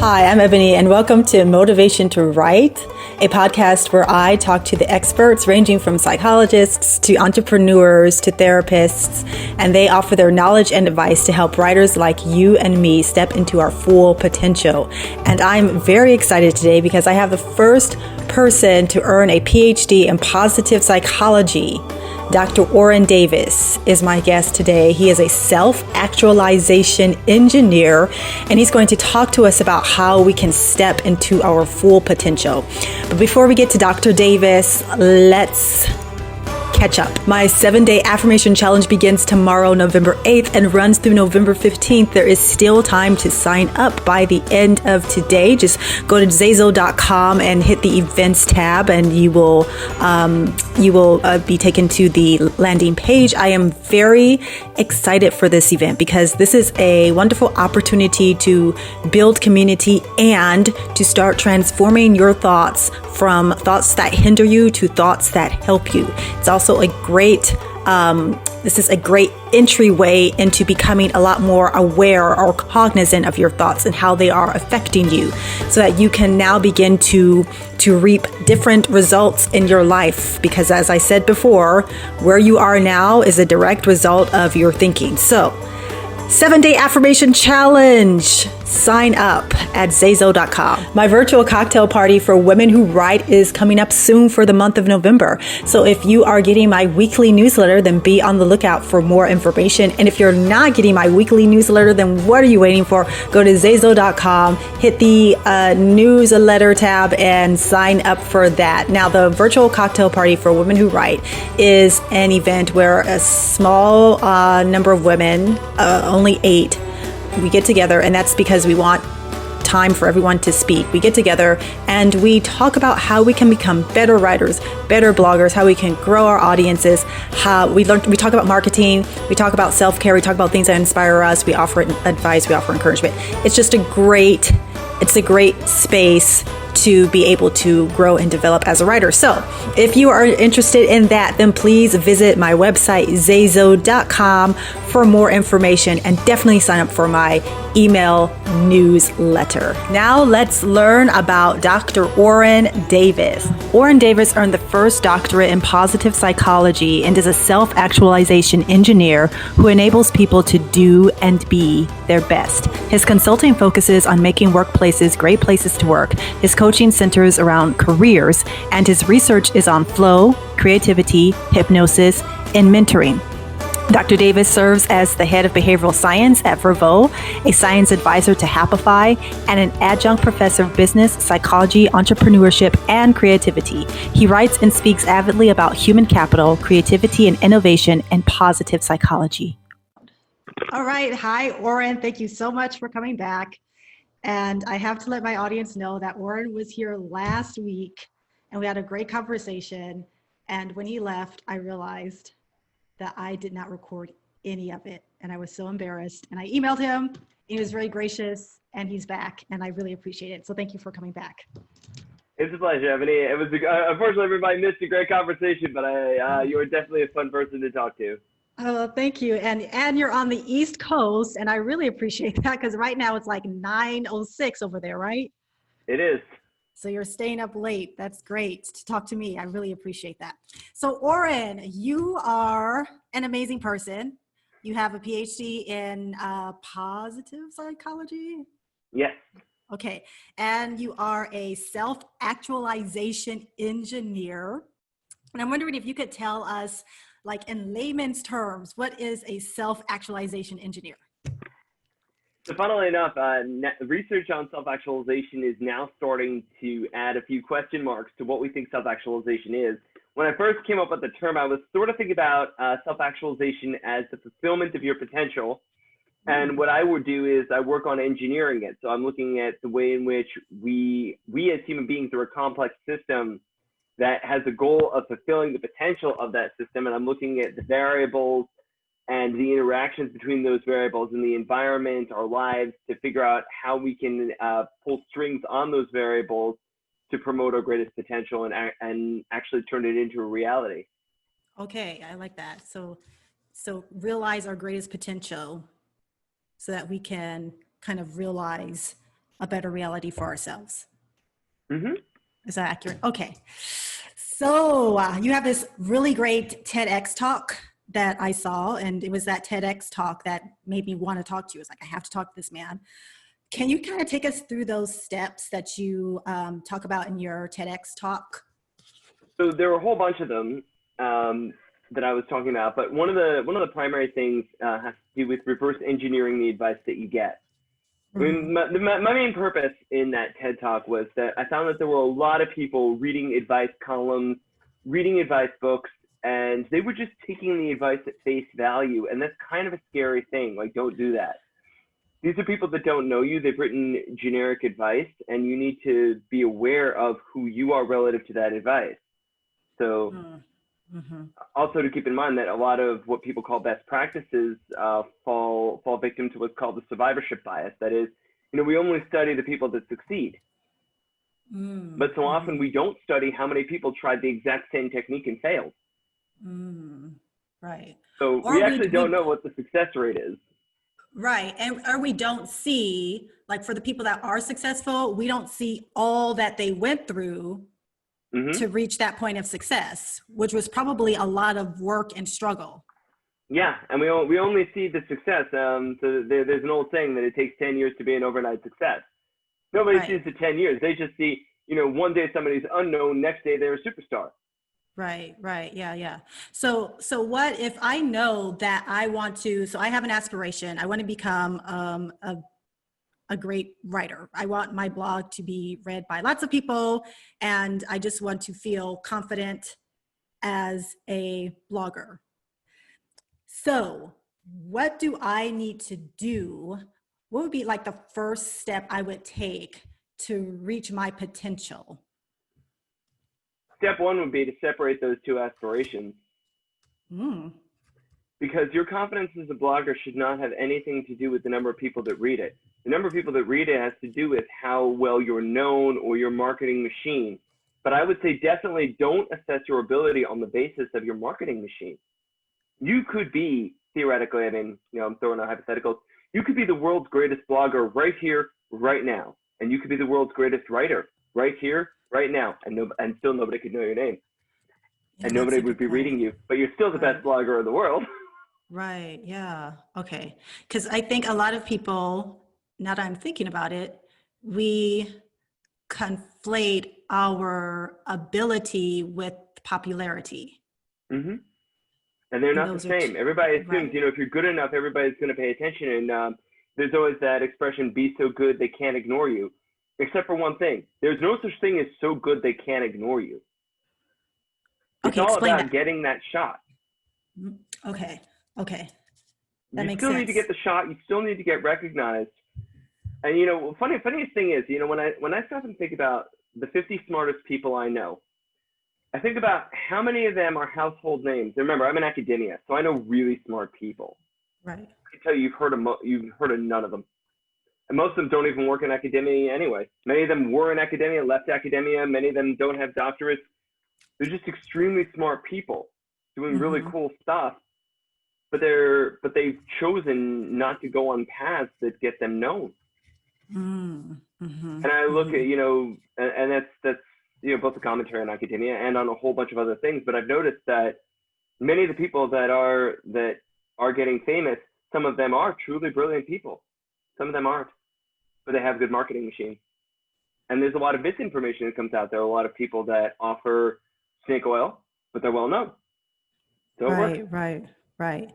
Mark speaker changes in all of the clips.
Speaker 1: Hi, I'm Ebony, and welcome to Motivation to Write, a podcast where I talk to the experts ranging from psychologists to entrepreneurs to therapists, and they offer their knowledge and advice to help writers like you and me step into our full potential. And I'm very excited today because I have the first person to earn a PhD in positive psychology. Dr. Orin Davis is my guest today. He is a self-actualization engineer, and he's going to talk to us about how we can step into our full potential. But before we get to Dr. Davis, let's catch up. My 7-day affirmation challenge begins tomorrow, November 8th, and runs through November 15th. There is still time to sign up by the end of today. Just go to JayZ.com and hit the events tab, and you will be taken to the landing page. I am very excited for this event because this is a wonderful opportunity to build community and to start transforming your thoughts from thoughts that hinder you to thoughts that help you. It's also a great this is a great entryway into becoming a lot more aware or cognizant of your thoughts and how they are affecting you, so that you can now begin to reap different results in your life. Because as I said before, where you are now is a direct result of your thinking. So 7-day affirmation challenge. Sign up at JayZ.com. My virtual cocktail party for women who write is coming up soon for the month of November. So if you are getting my weekly newsletter, then be on the lookout for more information. And if you're not getting my weekly newsletter, then what are you waiting for? Go to JayZ.com, hit the newsletter tab, and sign up for that. Now, the virtual cocktail party for women who write is an event where a small number of women, only 8, we get together, and that's because we want time for everyone to speak. We get together and we talk about how we can become better writers, better bloggers, how we can grow our audiences, how we talk about marketing, we talk about self-care, we talk about things that inspire us, we offer advice, we offer encouragement. It's a great space to be able to grow and develop as a writer. So if you are interested in that, then please visit my website, JayZ.com, for more information, and definitely sign up for my email newsletter. Now let's learn about Dr. Orin Davis. Orin Davis earned the first doctorate in positive psychology and is a self-actualization engineer who enables people to do and be their best. His consulting focuses on making workplaces great places to work. His coaching centers around careers, and his research is on flow, creativity, hypnosis, and mentoring. Dr. Davis serves as the head of behavioral science at Vervoe, a science advisor to Happify, and an adjunct professor of business, psychology, entrepreneurship, and creativity. He writes and speaks avidly about human capital, creativity and innovation, and positive psychology. All right. Hi, Orin. Thank you so much for coming back. And I have to let my audience know that Orin was here last week, and we had a great conversation. And when he left, I realized that I did not record any of it. And I was so embarrassed. And I emailed him. He was very gracious, and he's back. And I really appreciate it. So thank you for coming back.
Speaker 2: It's a pleasure, Ebony. It was unfortunately everybody missed a great conversation, but you were definitely a fun person to talk to.
Speaker 1: Oh, thank you. And you're on the East Coast, and I really appreciate that because right now it's like 9:06 over there, right?
Speaker 2: It is.
Speaker 1: So you're staying up late. That's great to talk to me. I really appreciate that. So Orin, you are an amazing person. You have a PhD in positive psychology?
Speaker 2: Yes.
Speaker 1: Okay. And you are a self-actualization engineer. And I'm wondering if you could tell us, like in layman's terms, what is a self-actualization engineer?
Speaker 2: So funnily enough, research on self-actualization is now starting to add a few question marks to what we think self-actualization is. When I first came up with the term, I was sort of thinking about self-actualization as the fulfillment of your potential. And what I would do is I work on engineering it. So I'm looking at the way in which we as human beings are a complex system that has the goal of fulfilling the potential of that system. And I'm looking at the variables and the interactions between those variables in the environment, our lives, to figure out how we can pull strings on those variables to promote our greatest potential and actually turn it into a reality.
Speaker 1: Okay, I like that. So realize our greatest potential so that we can kind of realize a better reality for ourselves.
Speaker 2: Mm-hmm.
Speaker 1: Is that accurate? Okay. So you have this really great TEDx talk that I saw, and it was that TEDx talk that made me want to talk to you. It's like, I have to talk to this man. Can you kind of take us through those steps that you talk about in your TEDx talk?
Speaker 2: So there were a whole bunch of them that I was talking about, but one of the primary things has to do with reverse engineering the advice that you get. I mean, my main purpose in that TED Talk was that I found that there were a lot of people reading advice columns, reading advice books, and they were just taking the advice at face value. And that's kind of a scary thing. Like, don't do that. These are people that don't know you. They've written generic advice, and you need to be aware of who you are relative to that advice. So also to keep in mind that a lot of what people call best practices fall victim to what's called the survivorship bias. That is, we only study the people that succeed. But so often we don't study how many people tried the exact same technique and failed.
Speaker 1: Right.
Speaker 2: So we actually don't know what the success rate is.
Speaker 1: Right. Or we don't see, like, for the people that are successful, we don't see all that they went through to reach that point of success, which was probably a lot of work and struggle.
Speaker 2: Yeah, and we only see the success. So there's an old saying that it takes 10 years to be an overnight success. Nobody sees the 10 years. They just see, one day somebody's unknown, next day they're a superstar.
Speaker 1: Right. Yeah. So what if I know that I want to, so I have an aspiration, I want to become a great writer. I want my blog to be read by lots of people, and I just want to feel confident as a blogger. So what do I need to do? What would be like the first step I would take to reach my potential?
Speaker 2: Step one would be to separate those two aspirations. Because your confidence as a blogger should not have anything to do with the number of people that read it. The number of people that read it has to do with how well you're known or your marketing machine. But I would say definitely don't assess your ability on the basis of your marketing machine. You could be, theoretically, I'm throwing out hypotheticals, you could be the world's greatest blogger right here, right now. And you could be the world's greatest writer right here, right now. And still nobody could know your name. Yeah, and nobody would be reading you. But you're still the best blogger in the world.
Speaker 1: Right. Yeah. Okay. Because I think a lot of people, now that I'm thinking about it, we conflate our ability with popularity.
Speaker 2: And they're not the same. Everybody assumes, if you're good enough, everybody's going to pay attention. And there's always that expression, be so good they can't ignore you. Except for one thing. There's no such thing as so good they can't ignore you. It's all about getting that shot.
Speaker 1: Okay. That makes
Speaker 2: sense. You still need to get the shot. You still need to get recognized. And funniest thing is, when I stop and think about the 50 smartest people I know, I think about how many of them are household names. Remember, I'm in academia, so I know really smart people.
Speaker 1: Right.
Speaker 2: I can tell you, you've heard of none of them. And most of them don't even work in academia anyway. Many of them were in academia, left academia. Many of them don't have doctorates. They're just extremely smart people doing really cool stuff. But they've chosen not to go on paths that get them known. And I look at, and that's both the commentary on academia and on a whole bunch of other things. But I've noticed that many of the people that are getting famous, some of them are truly brilliant people. Some of them aren't, but they have a good marketing machine. And there's a lot of misinformation that comes out. There are a lot of people that offer snake oil, but they're well known. So
Speaker 1: Right.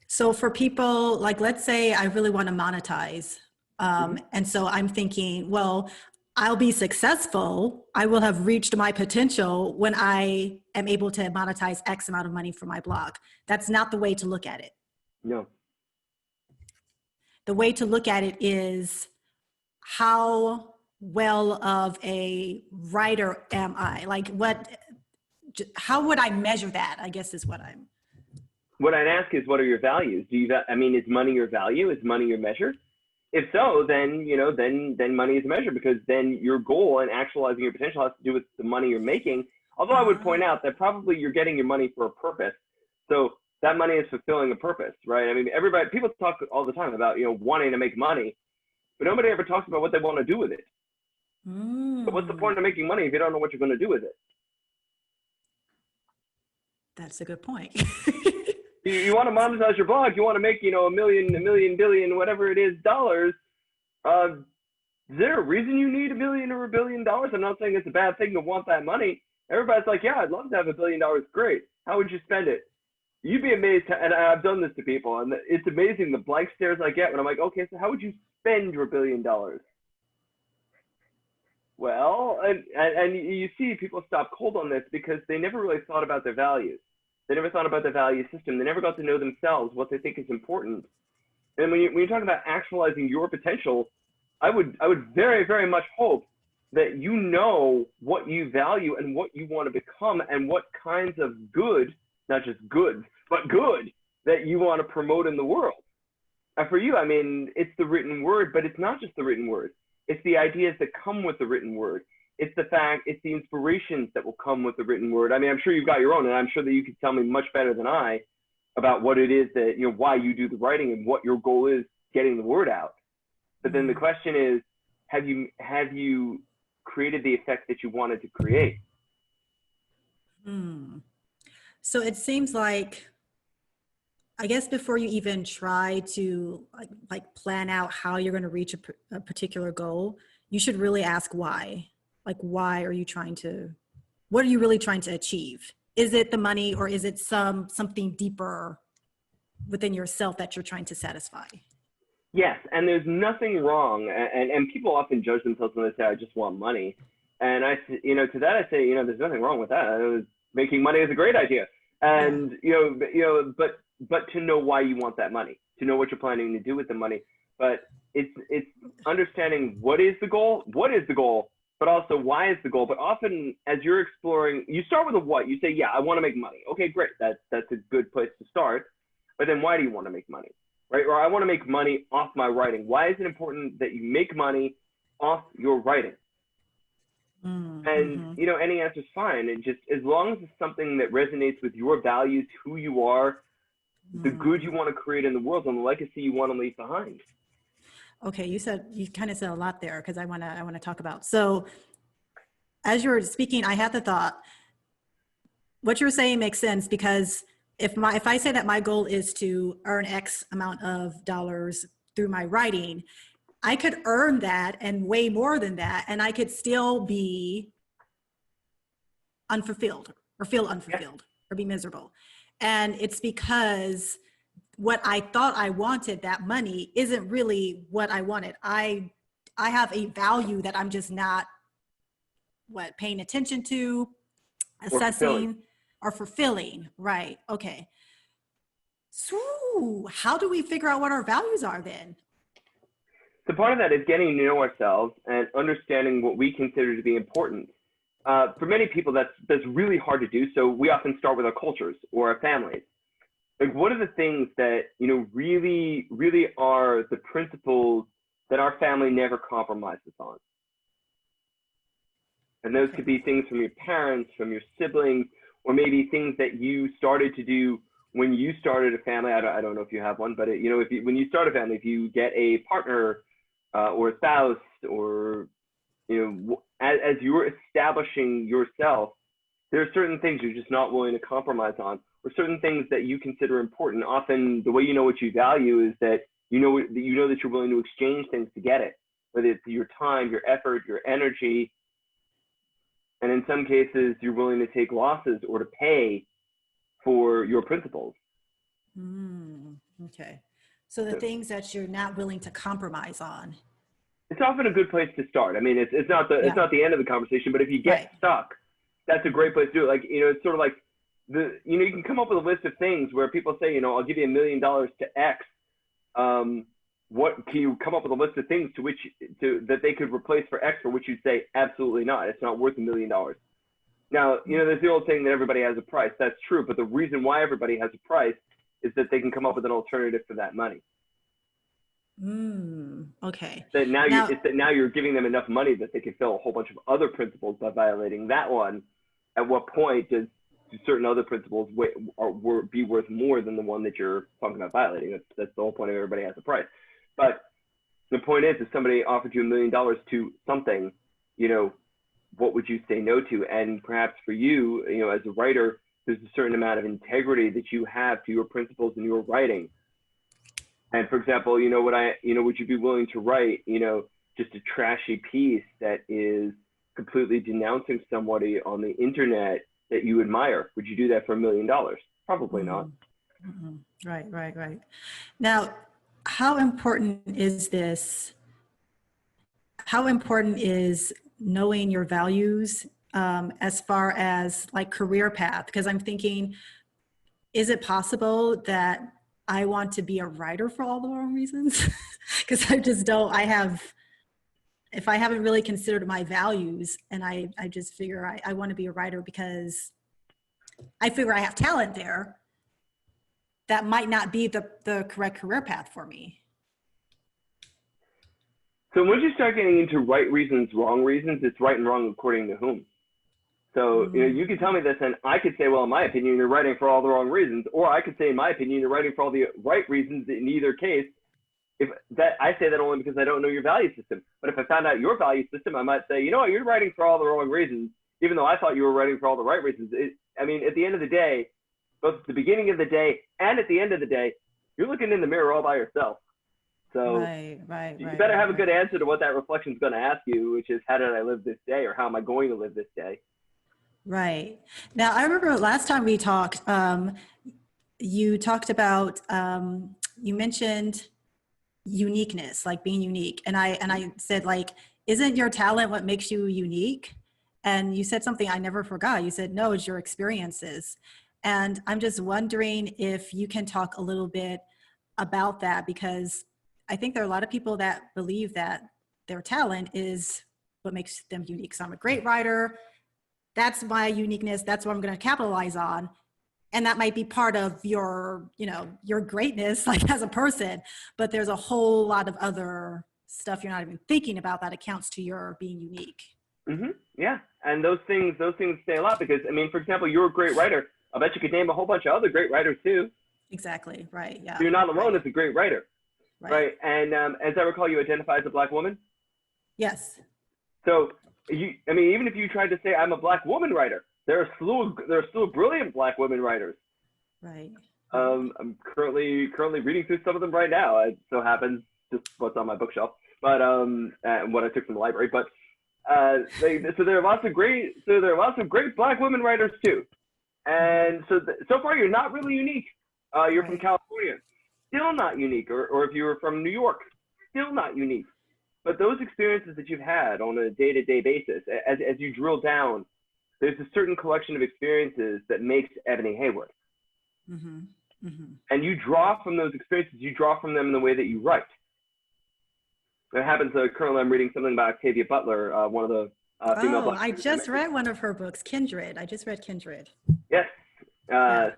Speaker 1: So for people, like, let's say I really want to monetize. And so I'm thinking, well, I'll be successful. I will have reached my potential when I am able to monetize X amount of money for my blog. That's not the way to look at it.
Speaker 2: No.
Speaker 1: The way to look at it is, how well of a writer am I? Like, how would I measure that? I guess is what I'd
Speaker 2: ask is, what are your values? Is money your value? Is money your measure? If so, then money is a measure, because then your goal in actualizing your potential has to do with the money you're making. Although I would point out that probably you're getting your money for a purpose. So that money is fulfilling a purpose, right? People talk all the time about, wanting to make money. but nobody ever talks about what they want to do with it. So what's the point of making money if you don't know what you're going to do with it?
Speaker 1: That's a good point.
Speaker 2: You want to monetize your blog, you want to make, a million, billion, whatever it is, dollars. Is there a reason you need $1 million or $1 billion? I'm not saying it's a bad thing to want that money. Everybody's like, yeah, I'd love to have $1 billion. Great. How would you spend it? You'd be amazed, and I've done this to people, and it's amazing the blank stares I get when I'm like, okay, so how would you spend your $1 billion? Well, and you see people stop cold on this because they never really thought about their values. They never thought about their value system. They never got to know themselves, what they think is important. And when you talk about actualizing your potential, I would very, very much hope that you know what you value and what you want to become and what kinds of good, not just goods, but good that you want to promote in the world. And for you, I mean, it's the written word, but it's not just the written word. It's the ideas that come with the written word. It's the inspirations that will come with the written word. I mean, I'm sure you've got your own, and I'm sure that you could tell me much better than I about what it is that, why you do the writing and what your goal is getting the word out. But then the question is, have you created the effect that you wanted to create?
Speaker 1: So it seems like, I guess before you even try to like plan out how you're going to reach a particular goal, you should really ask why. Like, why are you what are you really trying to achieve? Is it the money, or is it something deeper within yourself that you're trying to satisfy?
Speaker 2: Yes, and there's nothing wrong, and people often judge themselves when they say, I just want money. And to that I say, there's nothing wrong with that. Making money is a great idea. And, but to know why you want that money, to know what you're planning to do with the money. But it's understanding what is the goal, but also why is the goal. But often as you're exploring, you start with a what. You say, yeah, I want to make money. Okay, great. That's a good place to start. But then why do you want to make money? Right? Or I want to make money off my writing. Why is it important that you make money off your writing? And, any answer is fine. And just as long as it's something that resonates with your values, who you are, the good you want to create in the world, and the legacy you want to leave behind.
Speaker 1: Okay, you kind of said a lot there, because I want to talk about. So as you were speaking, I had the thought, what you're saying makes sense, because if I say that my goal is to earn X amount of dollars through my writing, I could earn that and way more than that, and I could still be unfulfilled or feel unfulfilled or be miserable. And it's because what I thought I wanted, that money, isn't really what I wanted. I have a value that I'm just not paying attention to, assessing, or fulfilling. Right. Okay. So how do we figure out what our values are then?
Speaker 2: So part of that is getting to know ourselves and understanding what we consider to be important. For many people, that's really hard to do. So we often start with our cultures or our families. Like, what are the things that, really, really are the principles that our family never compromises on? And those could be things from your parents, from your siblings, or maybe things that you started to do when you started a family. I don't know if you have one, but when you start a family, if you get a partner or a spouse, or as you're establishing yourself, there are certain things you're just not willing to compromise on, or certain things that you consider important. Often the way you know what you value is that you know that you're willing to exchange things to get it, whether it's your time, your effort, your energy. And in some cases, you're willing to take losses or to pay for your principles.
Speaker 1: Okay. So the things that you're not willing to compromise on.
Speaker 2: It's often a good place to start. I mean, it's not the end of the conversation, but if you get stuck, that's a great place to do it. Like, it's sort of like you can come up with a list of things where people say, I'll give you $1 million to X. What can you come up with a list of things that they could replace for X, for which you'd say, absolutely not. It's not worth $1 million. Now, there's the old saying that everybody has a price. That's true. But the reason why everybody has a price is that they can come up with an alternative for that money.
Speaker 1: Okay.
Speaker 2: That now you're giving them enough money that they can fill a whole bunch of other principles by violating that one. At what point do certain other principles be worth more than the one that you're talking about violating? That's the whole point of everybody has a price. But The point is, if somebody offered you $1 million to something, you know, what would you say no to? And perhaps for you, you know, as a writer, there's a certain amount of integrity that you have to your principles in your writing. And for example, you know, would you be willing to write, you know, just a trashy piece that is completely denouncing somebody on the internet that you admire? Would you do that for $1 million? Probably not.
Speaker 1: Mm-hmm. Right. Now, how important is this? How important is knowing your values as far as like career path? Because I'm thinking, is it possible that I want to be a writer for all the wrong reasons? Because I just don't, if I haven't really considered my values and I just figure I want to be a writer because I figure I have talent there, that might not be the correct career path for me.
Speaker 2: So once you start getting into right reasons, wrong reasons, it's right and wrong according to whom. So, you know, you can tell me this and I could say, well, in my opinion, you're writing for all the wrong reasons. Or I could say, in my opinion, you're writing for all the right reasons. In either case, I say that only because I don't know your value system. But if I found out your value system, I might say, you know what, you're writing for all the wrong reasons, even though I thought you were writing for all the right reasons. I mean, at the end of the day, both at the beginning of the day and at the end of the day, you're looking in the mirror all by yourself. So you better have a good answer to what that reflection is going to ask you, which is, how did I live this day, or how am I going to live this day?
Speaker 1: Right. Now, I remember last time we talked, you talked about, you mentioned uniqueness, like being unique. And I said, like, isn't your talent what makes you unique? And you said something I never forgot. You said, no, it's your experiences. And I'm just wondering if you can talk a little bit about that, because I think there are a lot of people that believe that their talent is what makes them unique. So I'm a great writer. That's my uniqueness. That's what I'm going to capitalize on. And that might be part of your, you know, your greatness, like as a person, but there's a whole lot of other stuff you're not even thinking about that accounts to your being unique.
Speaker 2: Mm-hmm. Yeah. And those things say a lot because, I mean, for example, you're a great writer. I bet you could name a whole bunch of other great writers too.
Speaker 1: Exactly. Right. Yeah.
Speaker 2: So you're not alone as a great writer.
Speaker 1: Right.
Speaker 2: And as I recall, you identify as a Black woman.
Speaker 1: Yes.
Speaker 2: So I mean, even if you tried to say I'm a Black woman writer, there are still brilliant Black women writers.
Speaker 1: Right.
Speaker 2: I'm currently reading through some of them right now. It so happens just what's on my bookshelf, but and what I took from the library. But so there are lots of great Black women writers too. And so far you're not really unique. You're from California, still not unique, or if you were from New York, still not unique. But those experiences that you've had on a day-to-day basis, as you drill down, there's a certain collection of experiences that makes Ebony Haywood.
Speaker 1: Mm-hmm. Mm-hmm.
Speaker 2: And you draw from those experiences, you draw from them in the way that you write. It happens, currently I'm reading something about Octavia Butler, one of the female Black
Speaker 1: I just read one of her books, Kindred. I just read Kindred.
Speaker 2: Yes.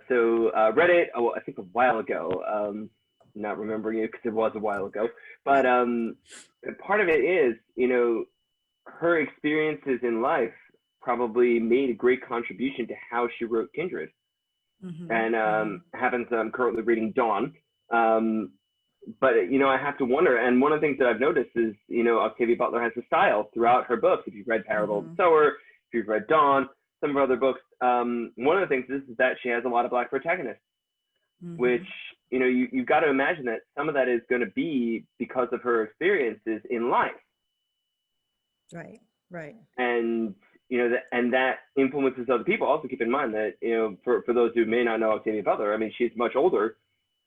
Speaker 2: So read it, I think a while ago. Not remembering it because it was a while ago. But part of it is, you know, her experiences in life probably made a great contribution to how she wrote Kindred. Mm-hmm. And happens that I'm currently reading Dawn. But, you know, I have to wonder, and one of the things that I've noticed is, you know, Octavia Butler has a style throughout her books. If you've read Parable of the Sower, if you've read Dawn, some of her other books, one of the things is that she has a lot of Black protagonists, which, you know, you've got to imagine that some of that is going to be because of her experiences in life.
Speaker 1: Right.
Speaker 2: And, you know, that influences other people. Also keep in mind that, you know, for those who may not know Octavia Butler, I mean, she's much older.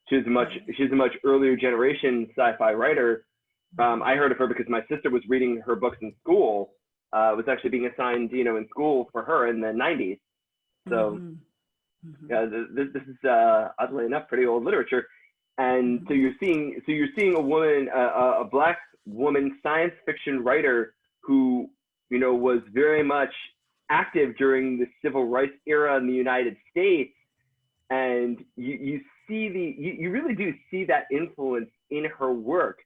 Speaker 2: She's a much earlier generation sci-fi writer. I heard of her because my sister was reading her books in school. Was actually being assigned, you know, in school for her in the 90s. So this is oddly enough pretty old literature. And so you're seeing a woman, a Black woman science fiction writer who, you know, was very much active during the civil rights era in the United States. And you really do see that influence in her work.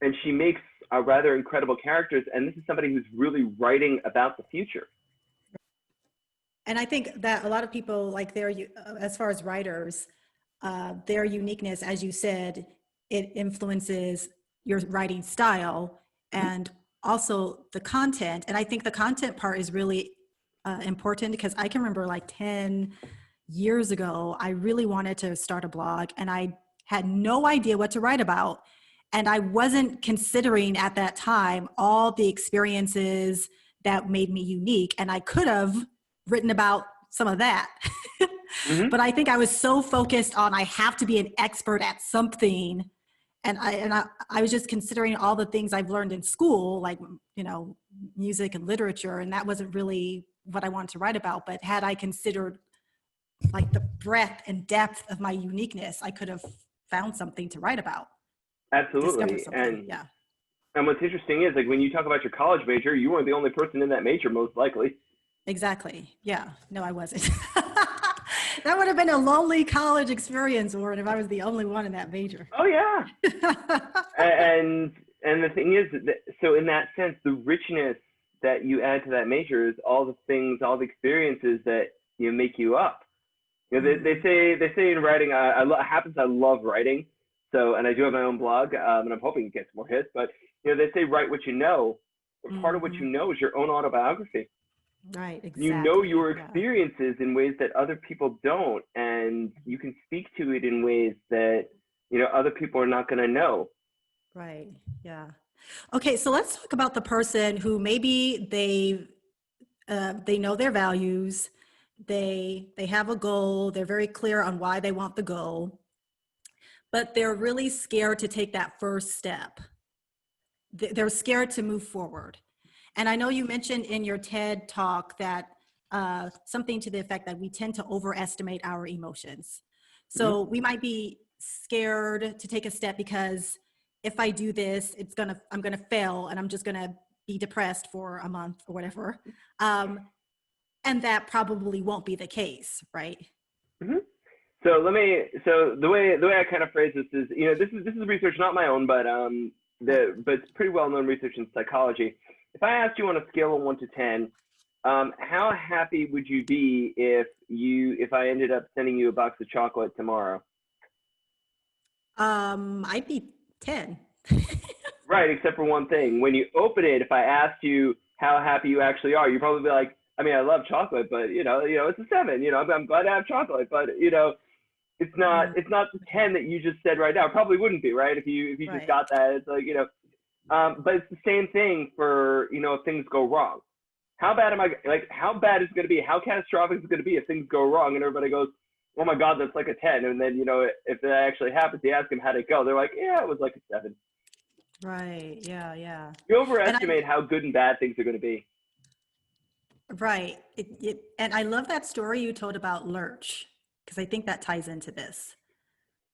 Speaker 2: And she makes rather incredible characters. And this is somebody who's really writing about the future.
Speaker 1: And I think that a lot of people, like as far as writers, their uniqueness, as you said, it influences your writing style and also the content. And I think the content part is really important, because I can remember like 10 years ago, I really wanted to start a blog and I had no idea what to write about. And I wasn't considering at that time all the experiences that made me unique. And I could have written about some of that. But I think I was so focused on, I have to be an expert at something. And I was just considering all the things I've learned in school, like, you know, music and literature. And that wasn't really what I wanted to write about. But had I considered like the breadth and depth of my uniqueness, I could have found something to write about.
Speaker 2: Absolutely. And what's interesting is, like, when you talk about your college major, you weren't the only person in that major, most likely.
Speaker 1: Exactly. Yeah. No, I wasn't. That would have been a lonely college experience, Orin, if I was the only one in that major.
Speaker 2: Oh yeah. and the thing is that, so in that sense, the richness that you add to that major is all the things, all the experiences that, you know, make you up. You know, they say in writing, I love writing. So, and I do have my own blog, and I'm hoping it gets more hits, but, you know, they say write what you know, or part of what you know is your own autobiography.
Speaker 1: Right, exactly.
Speaker 2: You know your experiences in ways that other people don't, and you can speak to it in ways that, you know, other people are not going to know.
Speaker 1: Right, yeah. Okay, so let's talk about the person who maybe they know their values, they have a goal, they're very clear on why they want the goal, but they're really scared to take that first step. They're scared to move forward. And I know you mentioned in your TED talk that something to the effect that we tend to overestimate our emotions. So we might be scared to take a step because if I do this, I'm gonna fail and I'm just gonna be depressed for a month or whatever. And that probably won't be the case, right?
Speaker 2: So the way I kind of phrase this is, you know, this is research, not my own, but it's pretty well known research in psychology. If I asked you on a scale of 1 to 10, how happy would you be if I ended up sending you a box of chocolate tomorrow?
Speaker 1: I'd be 10.
Speaker 2: Right, except for one thing. When you open it, if I asked you how happy you actually are, you'd probably be like, I mean, I love chocolate, but you know, it's a 7. You know, I'm glad to have chocolate, but you know, it's not the 10 that you just said right now. It probably wouldn't be, right? If you just got that, it's like, you know. But it's the same thing for, you know, if things go wrong. How bad is it going to be? How catastrophic is it going to be if things go wrong and everybody goes, oh my God, that's like a 10. And then, you know, if that actually happens, you ask them how'd it go. They're like, yeah, it was like a 7.
Speaker 1: Right. Yeah.
Speaker 2: You overestimate how good and bad things are going to be.
Speaker 1: Right. And I love that story you told about Lurch, because I think that ties into this.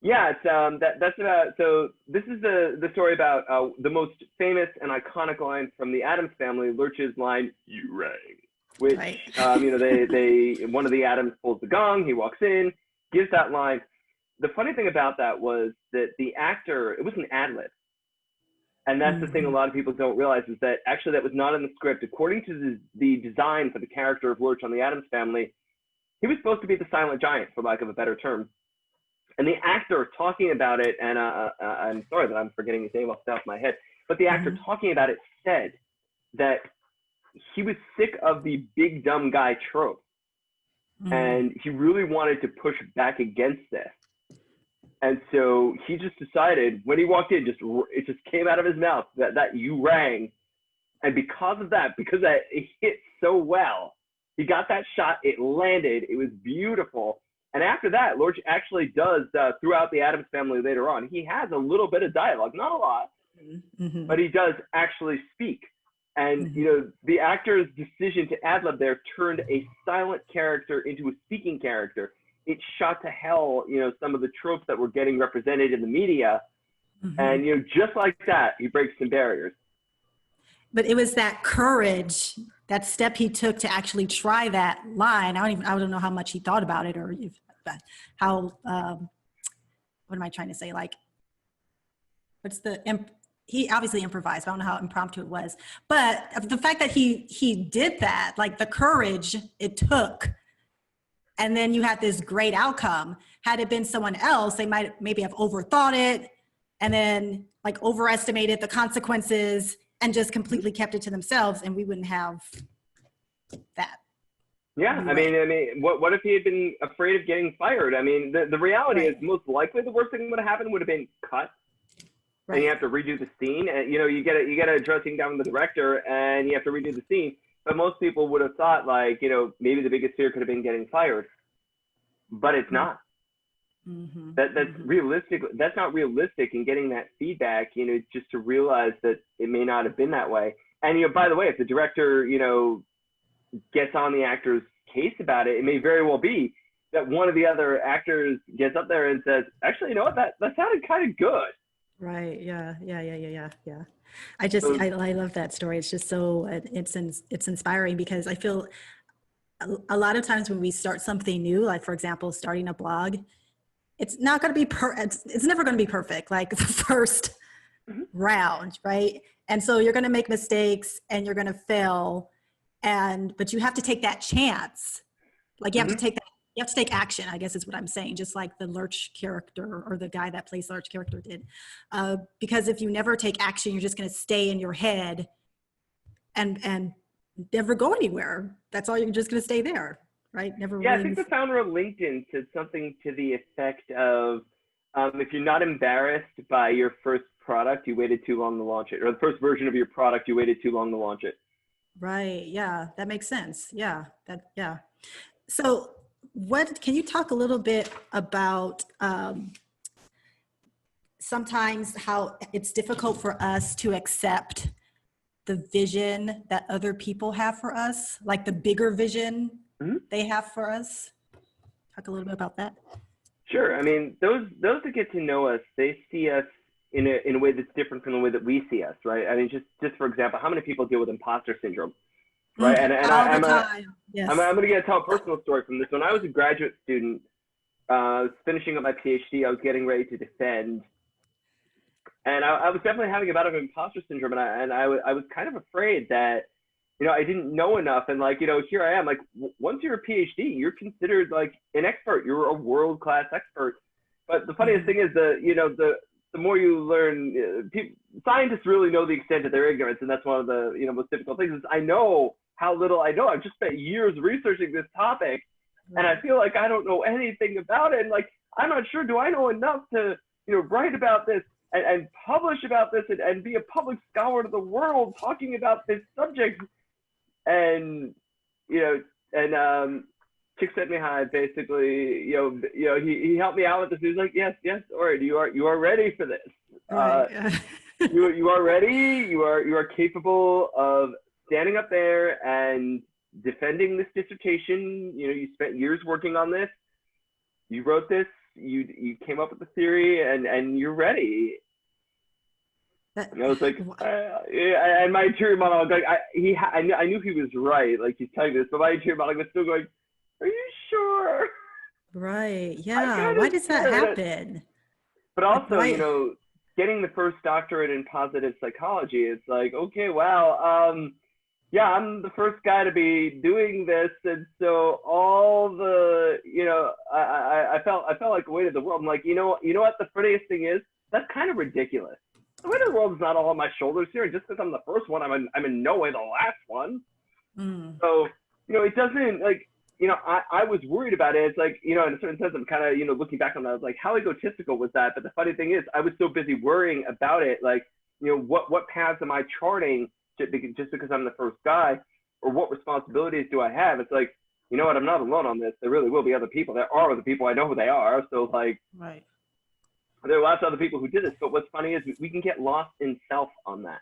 Speaker 2: Yeah, it's that's about, so this is the story about the most famous and iconic line from the Addams Family, Lurch's line, "You rang," which you know, they one of the Addams pulls the gong, he walks in, gives that line. The funny thing about that was that the actor, it was an ad lib. And that's the thing a lot of people don't realize, is that actually that was not in the script. According to the design for the character of Lurch on the Addams Family, he was supposed to be the silent giant, for lack of a better term. And the actor talking about it, and I'm sorry that I'm forgetting his name off the top of my head, but the actor talking about it said that he was sick of the big dumb guy trope. And he really wanted to push back against this. And so he just decided, when he walked in, it just came out of his mouth that "you rang." And because of that, because it hit so well, he got that shot, it landed, it was beautiful. And after that, Lurch actually does, throughout the Addams Family later on, he has a little bit of dialogue, not a lot, but he does actually speak. And, you know, the actor's decision to ad-lib there turned a silent character into a speaking character. It shot to hell, you know, some of the tropes that were getting represented in the media. And, you know, just like that, he breaks some barriers.
Speaker 1: But it was that courage, that step he took to actually try that line. I don't know how much he thought about it, or how, what am I trying to say? Like, he obviously improvised. I don't know how impromptu it was, but the fact that he did that, like the courage it took, and then you had this great outcome. Had it been someone else, they might maybe have overthought it, and then like overestimated the consequences and just completely kept it to themselves, and we wouldn't have that.
Speaker 2: Yeah, I mean, what if he had been afraid of getting fired? I mean, the reality is most likely the worst thing that would have happened would have been cut. Right. And you have to redo the scene, and you get a dressing down with the director, and you have to redo the scene. But most people would have thought, like, maybe the biggest fear could have been getting fired, but it's not. Mm-hmm. That's realistic. That's not realistic. And getting that feedback, just to realize that it may not have been that way. And by the way, if the director, gets on the actor's case about it, it may very well be that one of the other actors gets up there and says, "Actually, you know what? That sounded kind of good."
Speaker 1: Right. Yeah. I love that story. It's just so, it's inspiring, because I feel a lot of times when we start something new, like for example, starting a blog, it's not going to be it's never going to be perfect. Like the first round. Right. And so you're going to make mistakes and you're going to fail. But you have to take that chance. Like you have to take that. You have to take action, I guess is what I'm saying, just like the Lurch character, or the guy that plays Lurch character did. Because if you never take action, you're just going to stay in your head and never go anywhere. That's all, you're just going to stay there, right? Never.
Speaker 2: Yeah, I think the founder of LinkedIn said something to the effect of, if you're not embarrassed by your first product, you waited too long to launch it, or the first version of your product, you waited too long to launch it.
Speaker 1: Right. Yeah, that makes sense. Yeah. So can you talk a little bit about sometimes how it's difficult for us to accept the vision that other people have for us, like the bigger vision they have for us? Talk a little bit about that.
Speaker 2: Sure. I mean, those that get to know us, they see us in a way that's different from the way that we see us, right? I mean, just for example, how many people deal with imposter syndrome, right? And I'm going to tell a personal story from this. When I was a graduate student, I was finishing up my PhD, I was getting ready to defend, and I was definitely having a bout of imposter syndrome, and I was kind of afraid that, I didn't know enough, and here I am, like, once you're a PhD, you're considered like an expert, you're a world-class expert. But the funniest thing is the more you learn, scientists really know the extent of their ignorance, and that's one of the most difficult things. Is I know how little I know. I've just spent years researching this topic, and I feel like I don't know anything about it. And like, I'm not sure. Do I know enough to write about this and publish about this and be a public scholar to the world talking about this subject? And Csikszentmihalyi basically, he helped me out with this. He was like, yes, Orin, you are ready for this. You are ready. You are capable of standing up there and defending this dissertation. You spent years working on this. You wrote this. You came up with the theory, and you're ready. And I was like, and my interior monologue, like I knew he was right. Like, he's telling me this, but my interior monologue was still going, are you sure?
Speaker 1: Right. Yeah. Why does that happen?
Speaker 2: But also, getting the first doctorate in positive psychology, it's like, okay, wow. Yeah, I'm the first guy to be doing this. And so all the, I felt like the weight of the world. I'm like, you know what the funniest thing is? That's kind of ridiculous. The weight of the world is not all on my shoulders here. Just because I'm the first one, I'm in no way the last one. So, it doesn't, like, I was worried about it. It's like, in a certain sense, I'm kind of, looking back on that, I was like, how egotistical was that? But the funny thing is, I was so busy worrying about it. Like, what paths am I charting just because I'm the first guy? Or what responsibilities do I have? It's like, you know what? I'm not alone on this. There really will be other people. There are other people. I know who they are. So, like,
Speaker 1: right.
Speaker 2: There are lots of other people who did this. But what's funny is we can get lost in self on that.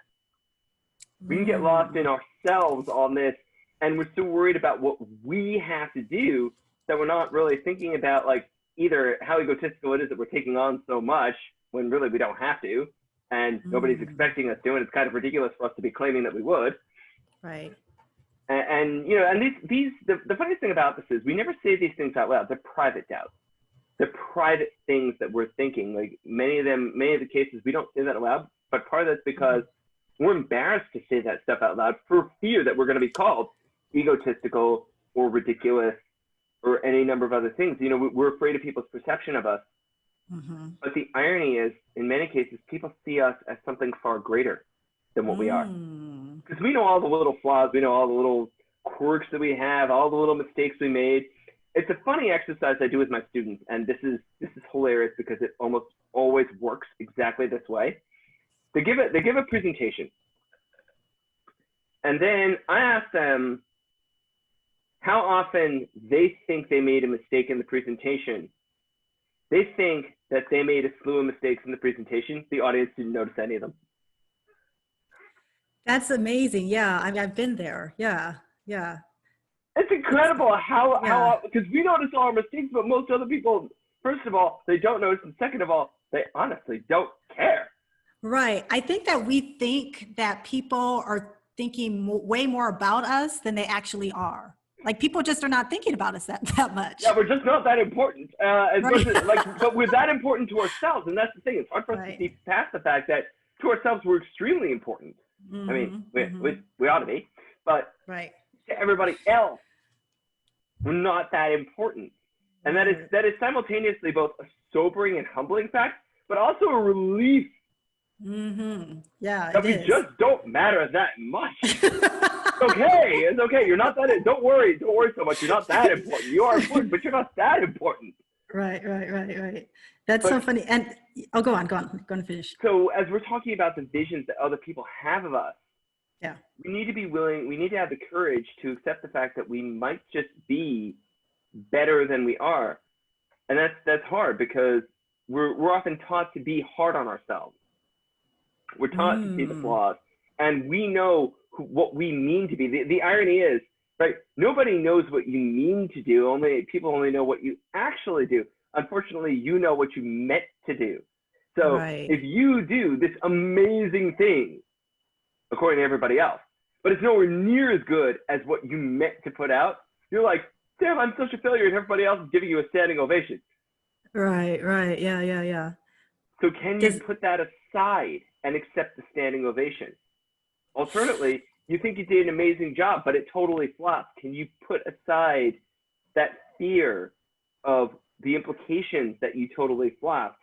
Speaker 2: We can get lost in ourselves on this. And we're so worried about what we have to do that we're not really thinking about, like, either how egotistical it is that we're taking on so much when really we don't have to, and nobody's expecting us to, and it's kind of ridiculous for us to be claiming that we would.
Speaker 1: Right.
Speaker 2: And the funniest thing about this is we never say these things out loud. They're private doubts. They're private things that we're thinking. Like, many of the cases, we don't say that out loud, but part of that's because we're embarrassed to say that stuff out loud for fear that we're going to be called egotistical or ridiculous or any number of other things. We're afraid of people's perception of us.
Speaker 1: Mm-hmm.
Speaker 2: But the irony is, in many cases, people see us as something far greater than what we are. Because we know all the little flaws, we know all the little quirks that we have, all the little mistakes we made. It's a funny exercise I do with my students, and this is hilarious because it almost always works exactly this way. They give a presentation, and then I ask them how often they think they made a mistake in the presentation. They think that they made a slew of mistakes in the presentation. The audience didn't notice any of them.
Speaker 1: That's amazing. Yeah, I mean, I've been there. Yeah, yeah.
Speaker 2: It's incredible how because we notice all our mistakes, but most other people, first of all, they don't notice, and second of all, they honestly don't care.
Speaker 1: Right. I think that we think that people are thinking way more about us than they actually are. Like people just are not thinking about us that much.
Speaker 2: Yeah, we're just not that important. As
Speaker 1: right.
Speaker 2: much as, but we're that important to ourselves, and that's the thing. It's hard for us to see past the fact that to ourselves we're extremely important. I mean, we ought to be, but to everybody else, we're not that important. And that is simultaneously both a sobering and humbling fact, but also a relief.
Speaker 1: Yeah,
Speaker 2: that we just don't matter that much. It's okay. You're not that. Don't worry so much. You're not that important. You are important, but you're not that important.
Speaker 1: Right. That's so funny. And go on, finish.
Speaker 2: So as we're talking about the visions that other people have of us, we need to be willing, we need to have the courage to accept the fact that we might just be better than we are. And that's hard because we're often taught to be hard on ourselves. We're taught to see the flaws, and we know what we mean to be. The irony is, right? Nobody knows what you mean to do. People only know what you actually do. Unfortunately, you know what you meant to do. So if you do this amazing thing, according to everybody else, but it's nowhere near as good as what you meant to put out, you're like, damn, I'm such a failure, and everybody else is giving you a standing ovation.
Speaker 1: Right. Yeah.
Speaker 2: So can you put that aside and accept the standing ovation? Alternately, you think you did an amazing job, but it totally flopped. Can you put aside that fear of the implications that you totally flopped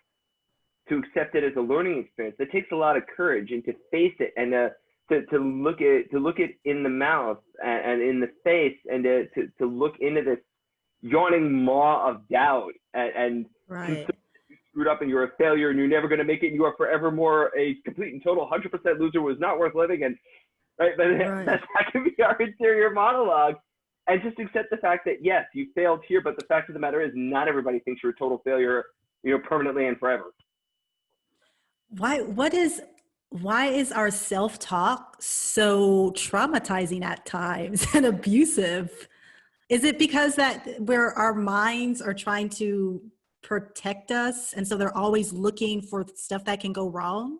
Speaker 2: to accept it as a learning experience? It takes a lot of courage, and to face it, and to look it in the mouth and in the face, and to look into this yawning maw of doubt and screwed up and you're a failure and you're never going to make it and you are forevermore a complete and total 100% loser who is not worth living, and that can be our interior monologue. And just accept the fact that yes, you failed here, but the fact of the matter is not everybody thinks you're a total failure, permanently and forever.
Speaker 1: Why is our self-talk so traumatizing at times and abusive? Is it because our minds are trying to protect us, and so they're always looking for stuff that can go wrong?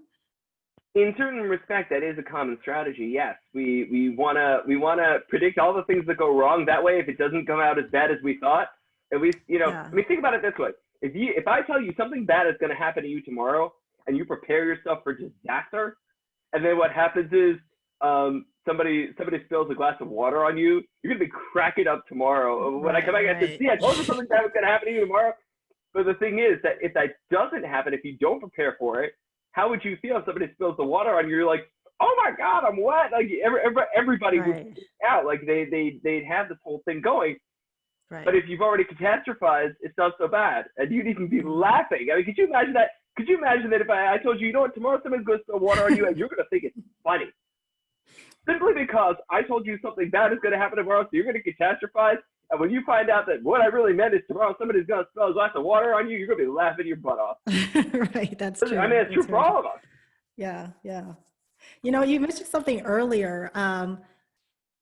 Speaker 2: In certain respect, that is a common strategy. Yes, we wanna predict all the things that go wrong. That way, if it doesn't come out as bad as we thought, at least I mean, think about it this way: if I tell you something bad is going to happen to you tomorrow, and you prepare yourself for disaster, and then what happens is somebody spills a glass of water on you, you're gonna be cracking up tomorrow. When I come back, I say, "See, I told you something bad was gonna happen to you tomorrow." But the thing is that if that doesn't happen, if you don't prepare for it, how would you feel if somebody spills the water on you? You're like, oh my God, I'm wet. Like everybody would freak out. Like they'd have this whole thing going. But if you've already catastrophized, it's not so bad. And you'd even be laughing. I mean, could you imagine that? Could you imagine that if I told you, what, tomorrow somebody's going to spill water on you and you're going to think it's funny? Simply because I told you something bad is going to happen tomorrow, so you're going to catastrophize. And when you find out that what I really meant is tomorrow somebody's going to spill a glass of water on you, you're going to be laughing your butt off.
Speaker 1: Right, that's true.
Speaker 2: I mean, it's true for all of us.
Speaker 1: Yeah. You mentioned something earlier.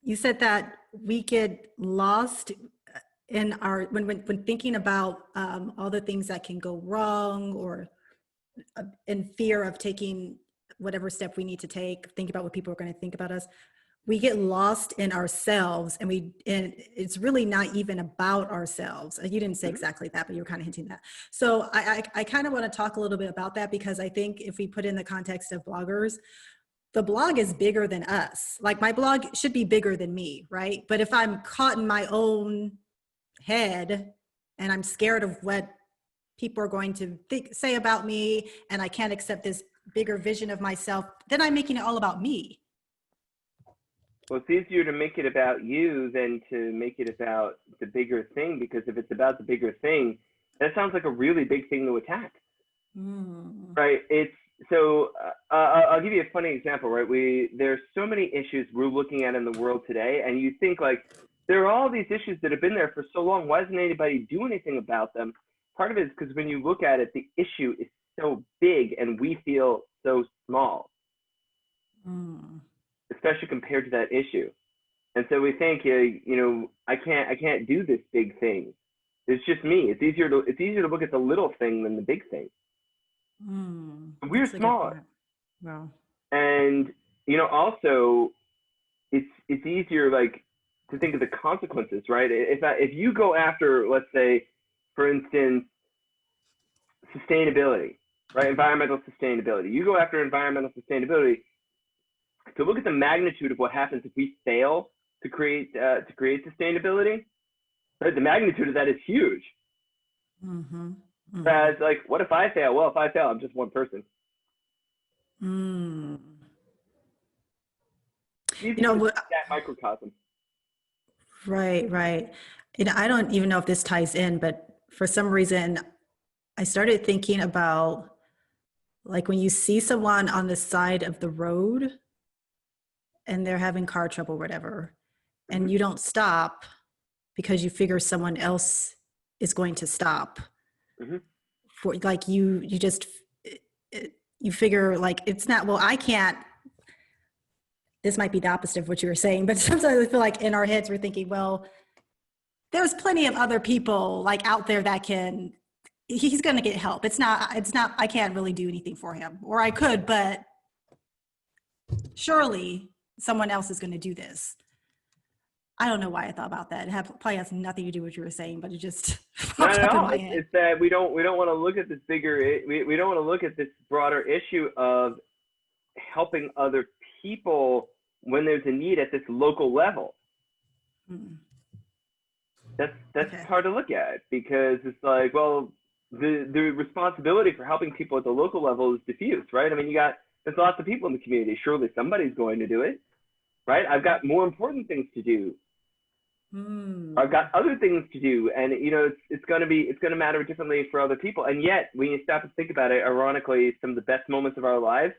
Speaker 1: You said that we get lost in when thinking about all the things that can go wrong, or in fear of taking whatever step we need to take, think about what people are going to think about us. We get lost in ourselves, and it's really not even about ourselves. You didn't say exactly that, but you were kind of hinting that. So I kind of want to talk a little bit about that, because I think if we put in the context of bloggers, the blog is bigger than us. Like my blog should be bigger than me, right? But if I'm caught in my own head and I'm scared of what people are going to say about me, and I can't accept this bigger vision of myself, then I'm making it all about me.
Speaker 2: Well, it's easier to make it about you than to make it about the bigger thing, because if it's about the bigger thing, that sounds like a really big thing to attack. Right? I'll give you a funny example, right? There's so many issues we're looking at in the world today, and you think like, there are all these issues that have been there for so long. Why doesn't anybody do anything about them? Part of it is because when you look at it, the issue is so big and we feel so small, especially compared to that issue. And so we think, I can't do this big thing. It's just me. It's easier to look at the little thing than the big thing. We're smaller.
Speaker 1: Wow.
Speaker 2: And, also it's easier, like, to think of the consequences, right? If you go after, let's say, for instance, sustainability, right? Environmental sustainability. You go after environmental sustainability, to look at the magnitude of what happens if we fail to create sustainability, right? The magnitude of that is huge. Whereas, like, what if I fail? Well, if I fail, I'm just one person. That microcosm.
Speaker 1: Right. I don't even know if this ties in, but for some reason, I started thinking about, like, when you see someone on the side of the road and they're having car trouble, whatever, and you don't stop because you figure someone else is going to stop. For, like, you figure, like, it's not, well, I can't. This might be the opposite of what you were saying, but sometimes I feel like in our heads we're thinking, well, there's plenty of other people, like, out there that he's going to get help. It's not, I can't really do anything for him, or I could, but surely someone else is going to do this. I don't know why I thought about that. It probably has nothing to do with what you were saying, but it just popped up in my head.
Speaker 2: It's that we don't want to look at this we don't want to look at this broader issue of helping other people when there's a need at this local level. That's okay. Hard to look at, because it's like, well, the responsibility for helping people at the local level is diffuse, right? I mean, there's lots of people in the community. Surely somebody's going to do it, right? I've got more important things to do. I've got other things to do, and it's going to matter differently for other people. And yet, when you stop and think about it, ironically, some of the best moments of our lives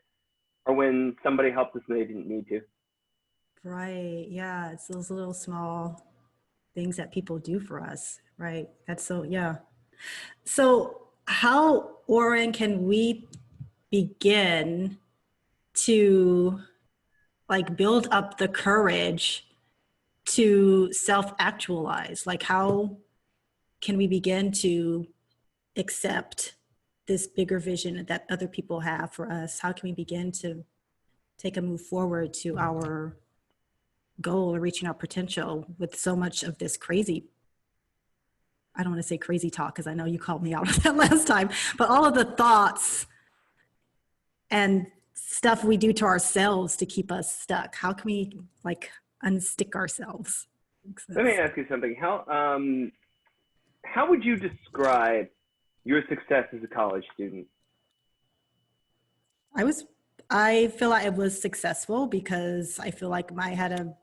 Speaker 2: are when somebody helped us and they didn't need to. Right.
Speaker 1: Yeah. It's those little small things that people do for us. Right. That's so, yeah. So how, Orin, can we begin to, like, build up the courage to self-actualize? Like, how can we begin to accept this bigger vision that other people have for us? How can we begin to take a move forward to our goal of reaching our potential with so much of this crazy, I don't want to say crazy talk, because I know you called me out on that last time, but all of the thoughts and stuff we do to ourselves to keep us stuck? How can we, like, unstick ourselves?
Speaker 2: Let me ask you something. How would you describe your success as a college student?
Speaker 1: I feel like I was successful because I feel like I had a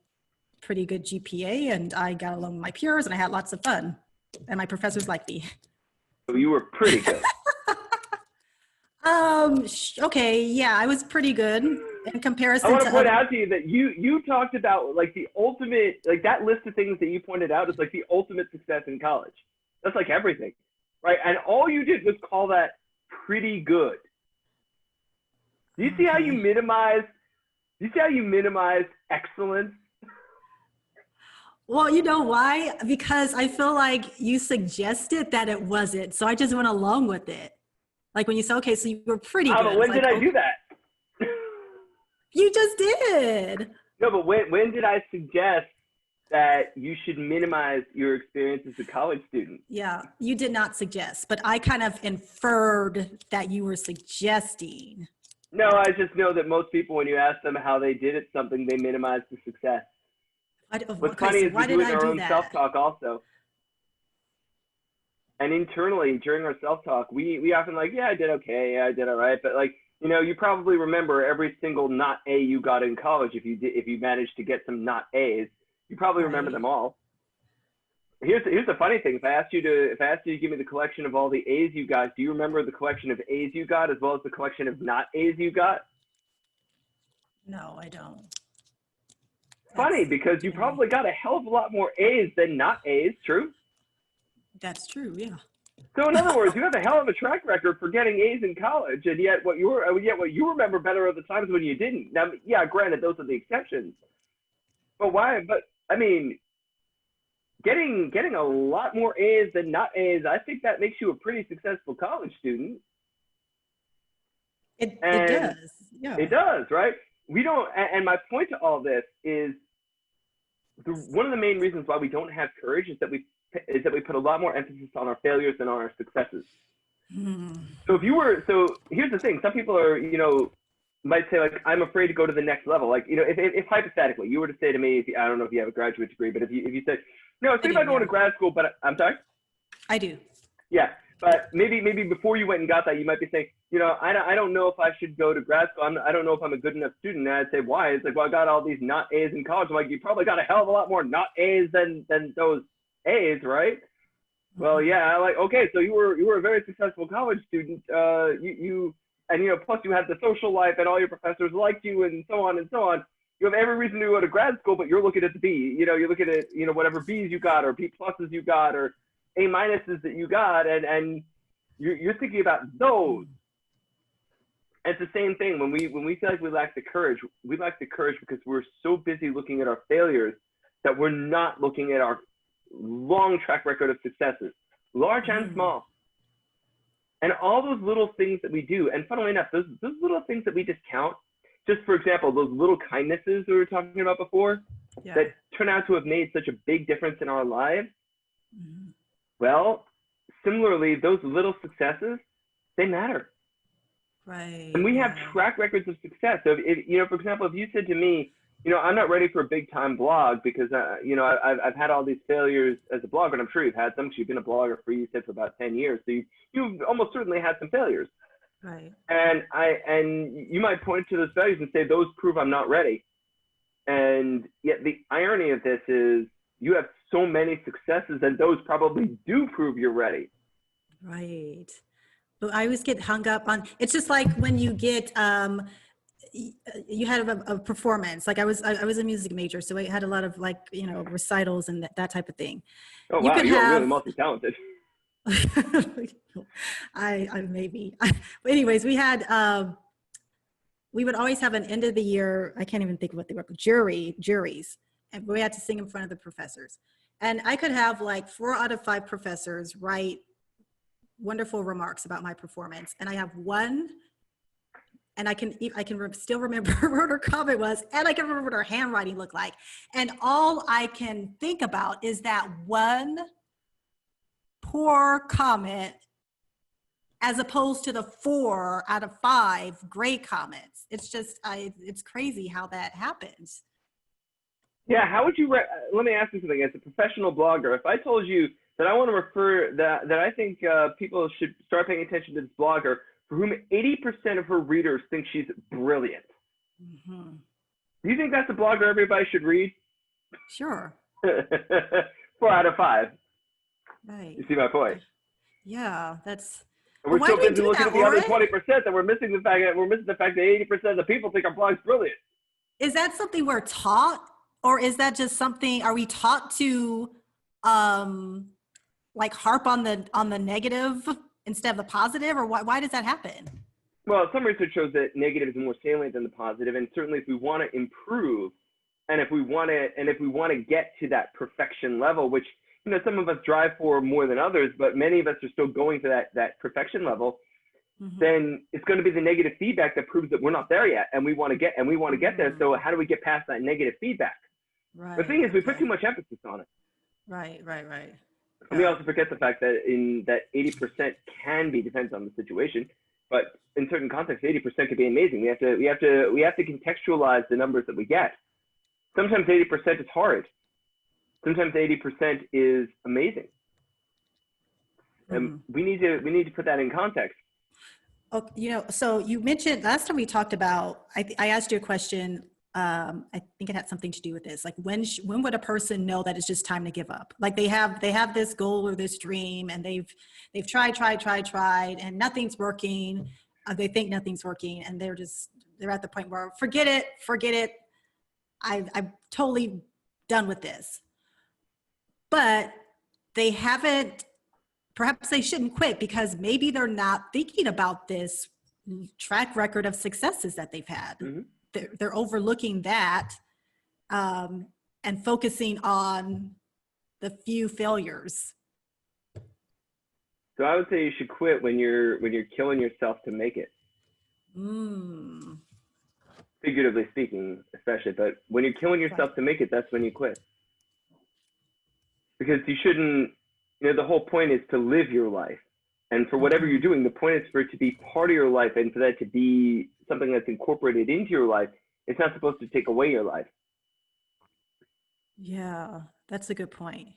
Speaker 1: pretty good GPA and I got along with my peers and I had lots of fun and my professors liked me.
Speaker 2: So you were pretty good.
Speaker 1: Okay, yeah, I was pretty good in comparison to
Speaker 2: I want to point out to you that you talked about, like, the ultimate, like, that list of things that you pointed out is like the ultimate success in college. That's like everything, right? And all you did was call that pretty good. Do you see how you minimize? Do you see how you minimize excellence?
Speaker 1: Well, you know why? Because I feel like you suggested that it wasn't, so I just went along with it. Like, when you say, okay, so you were pretty good.
Speaker 2: But when did I do that?
Speaker 1: You just did.
Speaker 2: No, but when did I suggest that you should minimize your experience as a college student?
Speaker 1: Yeah, you did not suggest, but I kind of inferred that you were suggesting.
Speaker 2: No, I just know that most people, when you ask them how they did at something, they minimize the success. What's funny is we do our own self-talk also. And internally during our self-talk, we often like, yeah, I did okay, yeah, I did all right. But like, you probably remember every single not A you got in college. If you managed to get some not A's, you probably remember them all. Here's the funny thing. If I asked you to give me the collection of all the A's you got, do you remember the collection of A's you got as well as the collection of not A's you got?
Speaker 1: No, I don't.
Speaker 2: Funny, because you probably got a hell of a lot more A's than not A's, true?
Speaker 1: That's true, yeah.
Speaker 2: So in other words, you have a hell of a track record for getting A's in college, and yet what you remember better are the times when you didn't. Now, yeah, granted, those are the exceptions. But why? But I mean, getting a lot more A's than not A's, I think that makes you a pretty successful college student.
Speaker 1: It does, yeah.
Speaker 2: It does, right? We don't, and my point to all this is one of the main reasons why we don't have courage is that we put a lot more emphasis on our failures than on our successes. So here's the thing. Some people are, might say like, I'm afraid to go to the next level. Like, if hypothetically you were to say to me, I don't know if you have a graduate degree, but if you said, no, think about going to grad school, but I'm sorry?
Speaker 1: I do.
Speaker 2: Yeah. But maybe before you went and got that, you might be saying, I don't know if I should go to grad school. I don't know if I'm a good enough student. And I'd say, why? It's like, well, I got all these not A's in college. I'm like, you probably got a hell of a lot more not A's than those A's, right? Well, yeah, like, okay, so you were a very successful college student. Plus you had the social life and all your professors liked you and so on and so on. You have every reason to go to grad school, but you're looking at the B. You're looking at whatever B's you got or B pluses you got or A minuses that you got, and you're thinking about those. And it's the same thing when we feel like we lack the courage. We lack the courage because we're so busy looking at our failures that we're not looking at our long track record of successes, large and small. And all those little things that we do, and funnily enough, those little things that we discount, just for example, those little kindnesses we were talking about before, that turn out to have made such a big difference in our lives. Well, similarly, those little successes, they matter.
Speaker 1: Right.
Speaker 2: And we have track records of success. So if, for example, if you said to me, I'm not ready for a big time blog because, I've had all these failures as a blogger, and I'm sure you've had some because you've been a blogger for, you said, for about 10 years. So you've almost certainly had some failures.
Speaker 1: Right.
Speaker 2: And you might point to those failures and say, those prove I'm not ready. And yet the irony of this is you have so many successes and those probably do prove you're ready.
Speaker 1: Right. But I always get hung up on, it's just like when you get, you had a performance, like I was a music major, so I had a lot of recitals and that type of thing.
Speaker 2: Oh, wow, you're really multi-talented.
Speaker 1: I maybe. But anyways, we would always have an end of the year, I can't even think of what they were, juries, and we had to sing in front of the professors. And I could have like 4 out of 5 professors write wonderful remarks about my performance, and I have one, and I can still remember what her comment was, and I can remember what her handwriting looked like, and all I can think about is that one poor comment as opposed to the 4 out of 5 great comments. It's just, it's crazy how that happens.
Speaker 2: Yeah, how would you, let me ask you something. As a professional blogger, if I told you that I want to refer, that I think people should start paying attention to this blogger for whom 80% of her readers think she's brilliant. Do you think that's a blogger everybody should read?
Speaker 1: Sure.
Speaker 2: 4 out of 5.
Speaker 1: Right.
Speaker 2: You see my point?
Speaker 1: Yeah, that's.
Speaker 2: And we're so busy looking at the other 20% that we're missing the fact that 80% of the people think our blog's brilliant.
Speaker 1: Is that something we're taught, or is that just something? Are we taught to, like harp on the negative instead of the positive, or why does that happen?
Speaker 2: Well, some research shows that negative is more salient than the positive, and certainly if we want to improve, and if we want to get to that perfection level, which some of us drive for more than others, but many of us are still going to that perfection level, then it's going to be the negative feedback that proves that we're not there yet, and we want to get there. So how do we get past that negative feedback? Right. The thing is, we put too much emphasis on it.
Speaker 1: Right.
Speaker 2: And we also forget the fact that 80% can be, depends on the situation, but in certain contexts, 80% could be amazing. We have to contextualize the numbers that we get. Sometimes 80% is hard. Sometimes 80% is amazing. And we need to put that in context.
Speaker 1: Oh, so you mentioned last time we talked about, I asked you a question. I think it had something to do with this. Like when would a person know that it's just time to give up? Like they have this goal or this dream and they've tried and nothing's working. They think nothing's working and they're at the point where forget it. I'm totally done with this. But they haven't, perhaps they shouldn't quit because maybe they're not thinking about this track record of successes that they've had.
Speaker 2: Mm-hmm.
Speaker 1: They're overlooking that and focusing on the few failures.
Speaker 2: So I would say you should quit when you're killing yourself to make it. Figuratively speaking, especially, but when you're killing yourself to make it, that's when you quit. Because you shouldn't, the whole point is to live your life. And for whatever you're doing, the point is for it to be part of your life and for that to be something that's incorporated into your life. It's not supposed to take away your life.
Speaker 1: Yeah, that's a good point.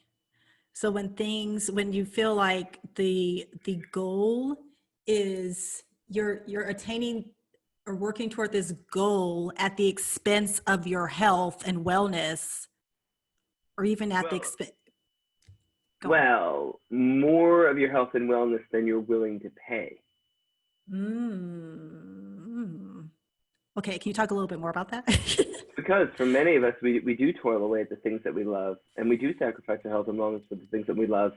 Speaker 1: So when you feel like the goal is you're attaining or working toward this goal at the expense of your health and wellness, or even at the expense.
Speaker 2: Well, more of your health and wellness than you're willing to pay.
Speaker 1: Okay, can you talk a little bit more about that?
Speaker 2: Because for many of us, we do toil away at the things that we love, and we do sacrifice our health and wellness for the things that we love.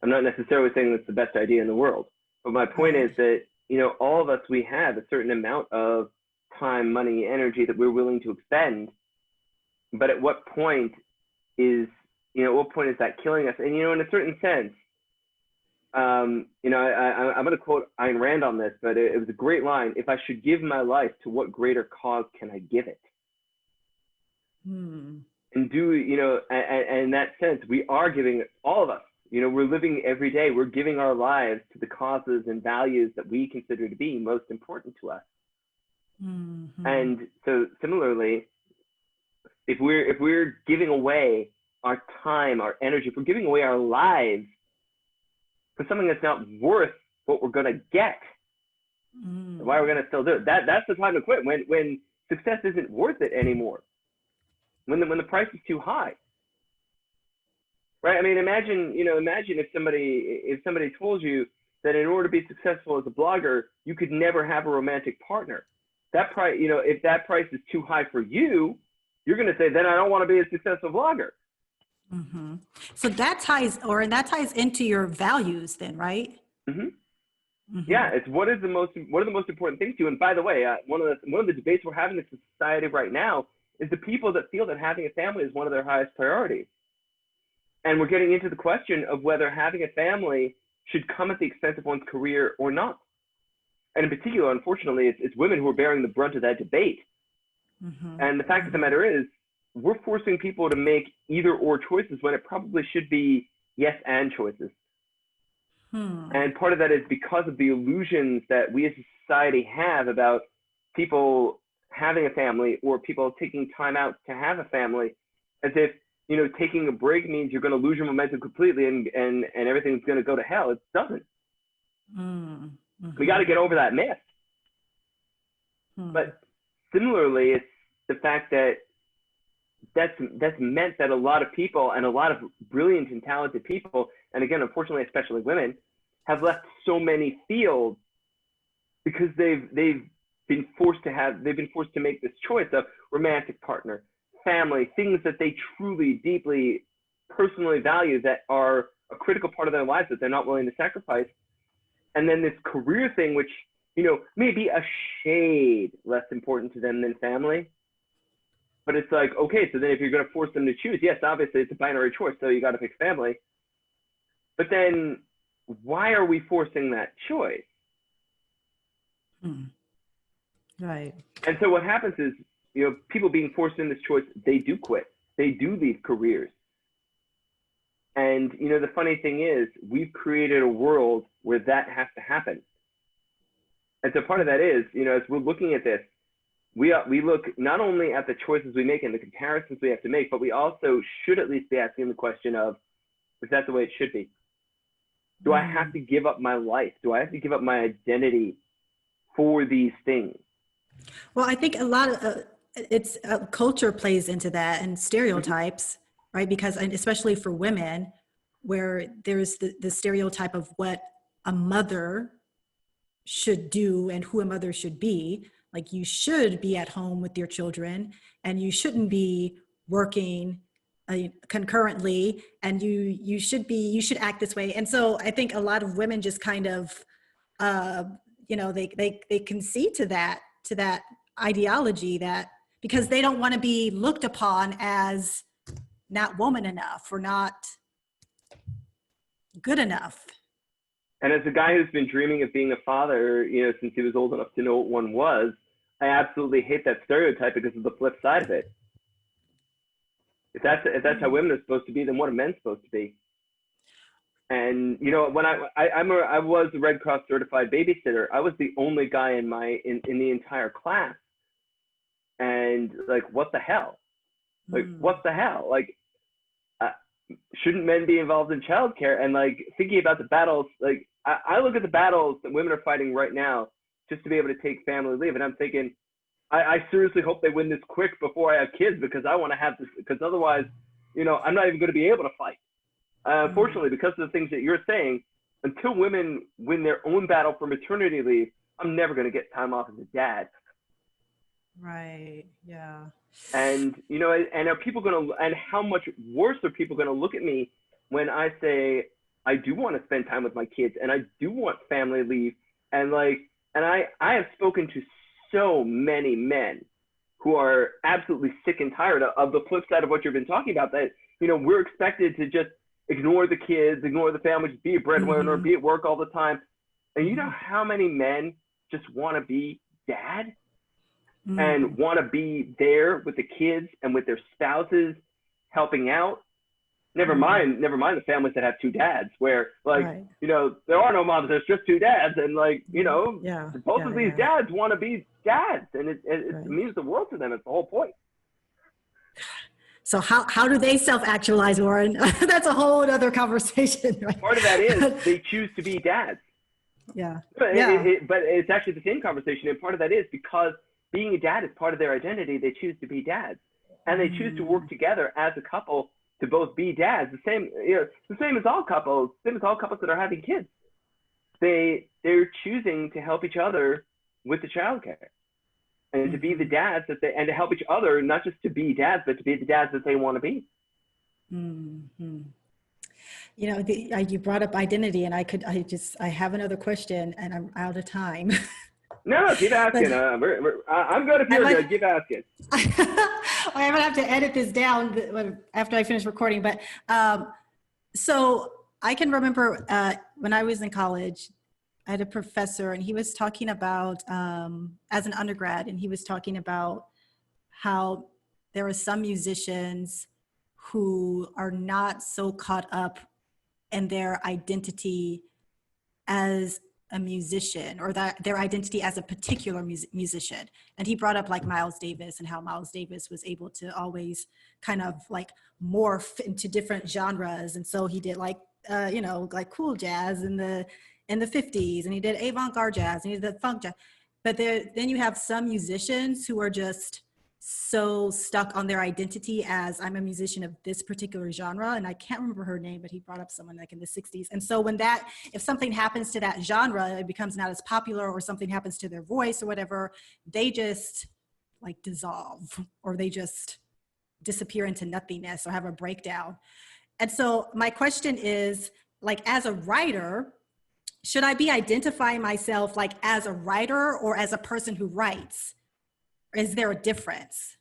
Speaker 2: I'm not necessarily saying that's the best idea in the world, but my point is that, all of us, we have a certain amount of time, money, energy that we're willing to expend. But at what point is that killing us? And, in a certain sense, I'm going to quote Ayn Rand on this, but it was a great line. If I should give my life, to what greater cause can I give it? And and in that sense, we are giving, all of us, we're living every day. We're giving our lives to the causes and values that we consider to be most important to us. And so similarly, if we're giving away our time, our energy, if we're giving away our lives for something that's not worth what we're going to get, why we're going to still do it, that's the time to quit. When success isn't worth it anymore, when the price is too high, right? I mean, imagine if somebody told you that in order to be successful as a blogger, you could never have a romantic partner. That price, if that price is too high for you, you're going to say, then I don't want to be a successful blogger.
Speaker 1: So that ties into your values then, right?
Speaker 2: Yeah, it's what are the most important things to you. And by the way, one of the debates we're having in society right now is the people that feel that having a family is one of their highest priorities. And we're getting into the question of whether having a family should come at the expense of one's career or not. And in particular, unfortunately, it's women who are bearing the brunt of that debate. And the fact of the matter is, we're forcing people to make either or choices when it probably should be yes and choices. And part of that is because of the illusions that we as a society have about people having a family or people taking time out to have a family, as if, taking a break means you're going to lose your momentum completely and everything's going to go to hell. It doesn't. We got to get over that myth. But similarly, it's the fact that that's meant that a lot of people and a lot of brilliant and talented people, and again, unfortunately, especially women, have left so many fields because they've been forced to make this choice of romantic partner, family, things that they truly, deeply, personally value that are a critical part of their lives that they're not willing to sacrifice. And then this career thing, which, may be a shade less important to them than family. But it's like, okay, so then if you're going to force them to choose, yes, obviously it's a binary choice, so you got to pick family. But then why are we forcing that choice?
Speaker 1: Right.
Speaker 2: And so what happens is, people being forced in this choice, they do quit. They do leave careers. And, the funny thing is, we've created a world where that has to happen. And so part of that is, as we're looking at this, we look not only at the choices we make and the comparisons we have to make, but we also should at least be asking the question of, is that the way it should be? Do I have to give up my life? Do I have to give up my identity for these things?
Speaker 1: Well, I think a lot of it's culture plays into that, and stereotypes, right? Because, and especially for women, where there's the stereotype of what a mother should do and who a mother should be. Like, you should be at home with your children, and you shouldn't be working concurrently, and you should act this way. And so I think a lot of women just kind of they concede to that ideology, that because they don't want to be looked upon as not woman enough or not good enough.
Speaker 2: And as a guy who's been dreaming of being a father, since he was old enough to know what one was, I absolutely hate that stereotype because of the flip side of it. If that's how women are supposed to be, then what are men supposed to be? And when I was a Red Cross certified babysitter, I was the only guy in the entire class. And like, what the hell? Like, what the hell? Like, shouldn't men be involved in childcare? And like, thinking about the battles, like I look at the battles that women are fighting right now just to be able to take family leave, and I'm thinking, I seriously hope they win this quick before I have kids, because I want to have this, because otherwise, I'm not even going to be able to fight. Unfortunately, because of the things that you're saying, until women win their own battle for maternity leave, I'm never going to get time off as a dad.
Speaker 1: Right. Yeah.
Speaker 2: And, and are people going to, and how much worse are people going to look at me when I say, I do want to spend time with my kids, and I do want family leave. And like, and I have spoken to so many men who are absolutely sick and tired of the flip side of what you've been talking about, that, we're expected to just ignore the kids, ignore the family, just be a breadwinner, be at work all the time. And you know how many men just want to be dad and want to be there with the kids and with their spouses, helping out? Never mind the families that have two dads, where like, there are no moms, there's just two dads. And like, both of these dads want to be dads, and it means the world to them. It's the whole point.
Speaker 1: So how do they self-actualize, Orin? That's a whole other conversation. Right?
Speaker 2: Part of that is they choose to be dads.
Speaker 1: Yeah.
Speaker 2: But it's actually the same conversation. And part of that is because being a dad is part of their identity. They choose to be dads, and they choose to work together as a couple to both be dads. The same as all couples. Same as all couples that are having kids. They're choosing to help each other with the childcare, and to be the dads and to help each other, not just to be dads, but to be the dads that they want to be.
Speaker 1: You brought up identity, and I have another question, and I'm out of time.
Speaker 2: No, keep asking. I'm good if you're good. Keep asking.
Speaker 1: I'm gonna have to edit this down after I finish recording. But so I can remember when I was in college, I had a professor, and he was talking about as an undergrad, and he was talking about how there are some musicians who are not so caught up in their identity as a musician, or that their identity as a particular musician. And he brought up like Miles Davis, and how Miles Davis was able to always kind of like morph into different genres. And so he did like like cool jazz in the 50s, and he did avant-garde jazz, and he did funk jazz. But then you have some musicians who are just so stuck on their identity as, I'm a musician of this particular genre, and I can't remember her name, but he brought up someone like in the 60s. And so if something happens to that genre, it becomes not as popular, or something happens to their voice or whatever, they just like dissolve, or they just disappear into nothingness or have a breakdown. And so my question is, like, as a writer, should I be identifying myself like as a writer or as a person who writes? Is there a difference?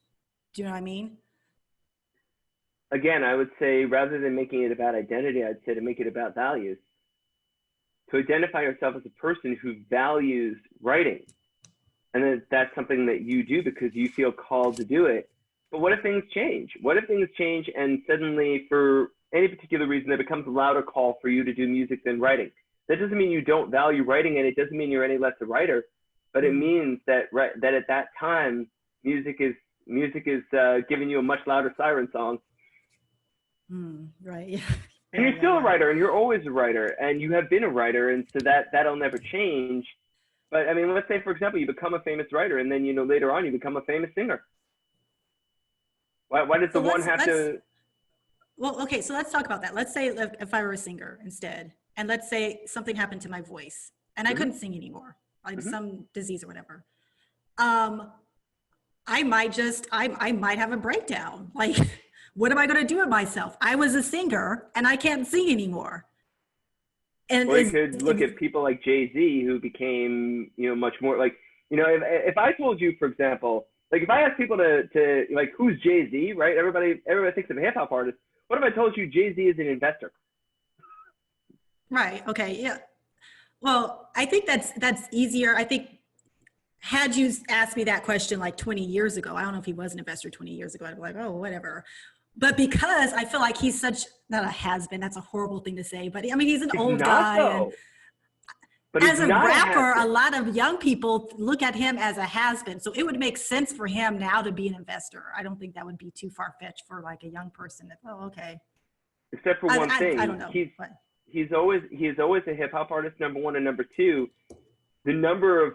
Speaker 1: Do you know what I mean?
Speaker 2: Again, I would say, rather than making it about identity, I'd say to make it about values. To identify yourself as a person who values writing. And then that's something that you do because you feel called to do it. But what if things change? What if things change and suddenly, for any particular reason, there becomes a louder call for you to do music than writing? That doesn't mean you don't value writing, and it doesn't mean you're any less a writer. But it means that at that time, music is giving you a much louder siren song.
Speaker 1: Right. Yeah.
Speaker 2: And you're still a writer, and you're always a writer, and you have been a writer, and so that'll never change. But I mean, let's say, for example, you become a famous writer, and then later on you become a famous singer. Why does the one have to?
Speaker 3: Well, okay, so let's talk about that. Let's say if I were a singer instead, and let's say something happened to my voice, and I couldn't sing anymore, like some disease or whatever. I might have a breakdown. Like, what am I going to do with myself? I was a singer and I can't sing anymore. And
Speaker 2: or you could look at people like JayZ who became, much more like, if I told you, for example, like if I asked people to like, who's JayZ, right? Everybody thinks of a hip hop artist. What if I told you JayZ is an investor?
Speaker 3: Right. Okay. Yeah. Well, I think that's easier. I think had you asked me that question like 20 years ago, I don't know if he was an investor 20 years ago, I'd be like, oh, whatever. But because I feel like he's not a has-been, that's a horrible thing to say, but I mean, he's an old guy. And but as a rapper, a lot of young people look at him as a has-been. So it would make sense for him now to be an investor. I don't think that would be too far-fetched for like a young person. Oh, okay.
Speaker 2: Except for one thing.
Speaker 3: I don't know.
Speaker 2: He's always a hip hop artist, number one, and number two, the number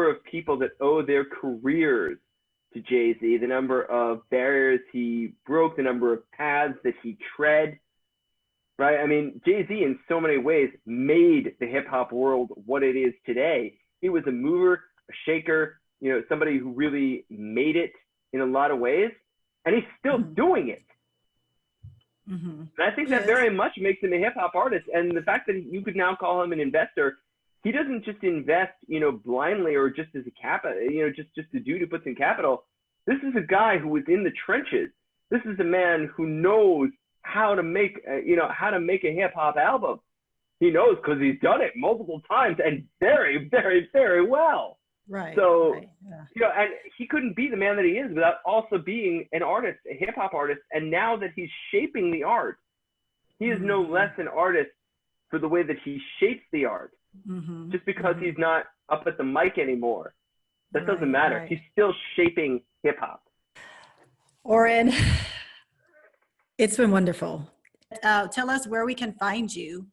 Speaker 2: of people that owe their careers to JayZ, the number of barriers he broke, the number of paths that he tread, right? I mean, JayZ in so many ways made the hip hop world what it is today. He was a mover, a shaker, somebody who really made it in a lot of ways, and he's still doing it. And I think that very much makes him a hip hop artist. And the fact that you could now call him an investor, he doesn't just invest, blindly or just as a just a dude who puts in capital. This is a guy who was in the trenches. This is a man who knows how to make, a hip hop album. He knows because he's done it multiple times and very, very, very well.
Speaker 3: Right.
Speaker 2: So,
Speaker 3: right, yeah.
Speaker 2: And he couldn't be the man that he is without also being an artist, a hip hop artist. And now that he's shaping the art, he is no less an artist for the way that he shapes the art. Just because he's not up at the mic anymore. That doesn't matter. Right. He's still shaping hip hop.
Speaker 3: Orin, it's been wonderful. Tell us where we can find you.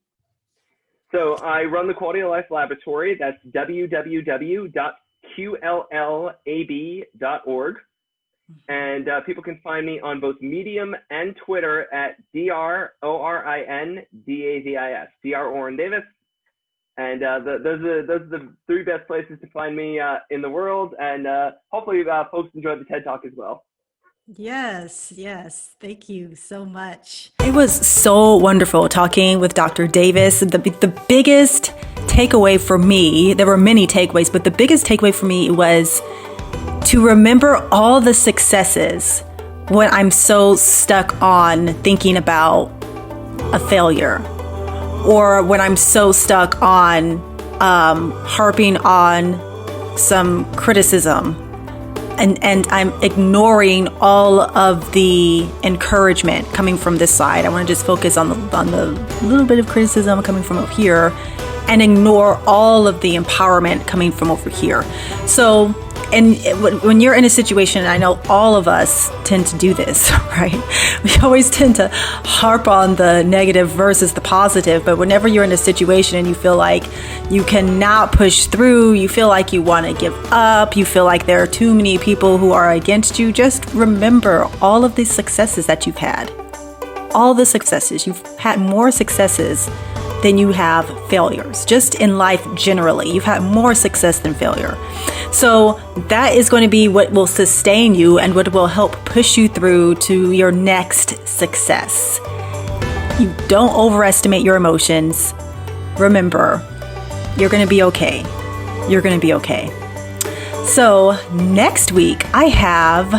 Speaker 2: So I run the Quality of Life Laboratory. That's www.qllab.org. And people can find me on both Medium and Twitter at DRORINDAVIS, Dr. Orin Davis. And those are the three best places to find me in the world. And hopefully folks enjoyed the TED Talk as well.
Speaker 3: Yes. Thank you so much.
Speaker 1: It was so wonderful talking with Dr. Davis. The biggest takeaway for me, there were many takeaways, but the biggest takeaway for me was to remember all the successes when I'm so stuck on thinking about a failure, or when I'm so stuck on harping on some criticism. And I'm ignoring all of the encouragement coming from this side. I want to just focus on the little bit of criticism coming from over here and ignore all of the empowerment coming from over here. So, and when you're in a situation, and I know all of us tend to do this, right? We always tend to harp on the negative versus the positive, but whenever you're in a situation and you feel like you cannot push through, you feel like you want to give up, you feel like there are too many people who are against you, just remember all of the successes that you've had. All the successes. You've had more successes than you have failures. Just in life generally, you've had more success than failure. So that is going to be what will sustain you and what will help push you through to your next success. You don't overestimate your emotions. Remember, you're going to be okay. You're going to be okay. So next week I have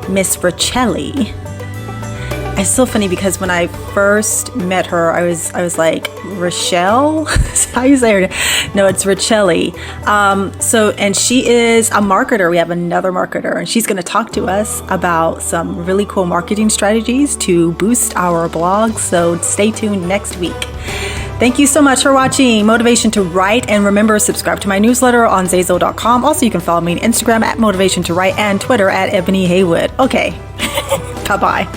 Speaker 1: Miss Richelli. It's so funny because when I first met her, I was like, Rochelle? How you say her name? No, it's Richelli. And she is a marketer. We have another marketer, and she's going to talk to us about some really cool marketing strategies to boost our blog. So stay tuned next week. Thank you so much for watching Motivation to Write. And remember, subscribe to my newsletter on zayzo.com. Also, you can follow me on Instagram at Motivation to Write and Twitter at Ebony Haywood. Okay. Bye-bye.